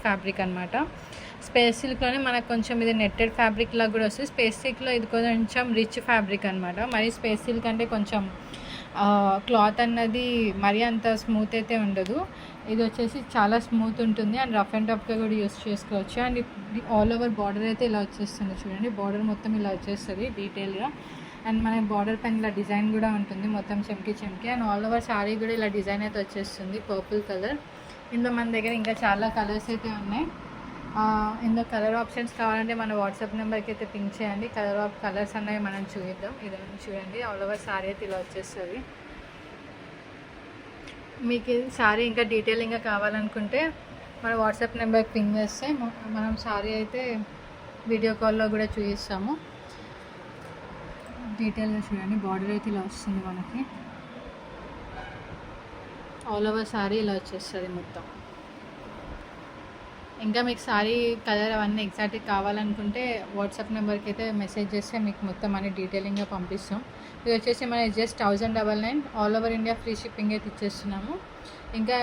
Fabric అనమాట. Space సిల్క్లోనే మనకు కొంచెం ఇది నెట్టెడ్ ఫ్యాబ్రిక్ లాగా కూడా వస్తుంది. స్పేస్ సిల్క్లో ఇది కొంచెం రిచ్ ఫ్యాబ్రిక్ అనమాట. మరి స్పేస్ సిల్క్ అంటే కొంచెం క్లాత్ అన్నది మరీ అంత స్మూత్ అయితే ఉండదు. ఇది వచ్చేసి చాలా స్మూత్ ఉంటుంది అండ్ రఫ్ అండ్ టఫ్గా కూడా యూస్ చేసుకోవచ్చు. అండ్ ఆల్ ఓవర్ బార్డర్ అయితే ఇలా వచ్చేస్తుంది చూడండి. బార్డర్ మొత్తం ఇలా వచ్చేస్తుంది డీటెయిల్గా. అండ్ మన బార్డర్ పైన ఇలా డిజైన్ కూడా ఉంటుంది మొత్తం చెమ్కి. అండ్ ఆల్ ఓవర్ శారీ కూడా ఇలా డిజైన్ అయితే వచ్చేస్తుంది పర్పుల్ కలర్. ఇందులో మన దగ్గర ఇంకా చాలా కలర్స్ అయితే ఉన్నాయి. ఇందులో కలర్ ఆప్షన్స్ కావాలంటే మన వాట్సాప్ నెంబర్కి అయితే పింక్ చేయండి. కలర్స్ అనేవి మనం చూద్దాం. ఇది చూడండి ఆల్ ఓవర్ శారీ అయితే ఇలా వచ్చేస్తుంది. మీకు శారీ ఇంకా డీటెయిలింగ్గా కావాలనుకుంటే మన వాట్సాప్ నెంబర్కి పింక్ చేస్తే మనం శారీ అయితే వీడియో కాల్లో కూడా చూపిస్తాము. డీటెయిల్గా చూడండి. బార్డర్ అయితే ఇలా వస్తుంది మనకి. ఆల్ ఓవర్ శారీ ఇలా వచ్చేస్తుంది మొత్తం. ఇంకా మీకు శారీ కలర్ అవన్నీ ఎగ్జాక్ట్గా కావాలనుకుంటే వాట్సాప్ నెంబర్కి అయితే మెసేజ్ చేస్తే మీకు మొత్తం అన్ని డీటెయిలింగ్గా పంపిస్తాం. ఇది వచ్చేసి మన just 1099 all over India free shipping అయితే ఇచ్చేస్తున్నాము. ఇంకా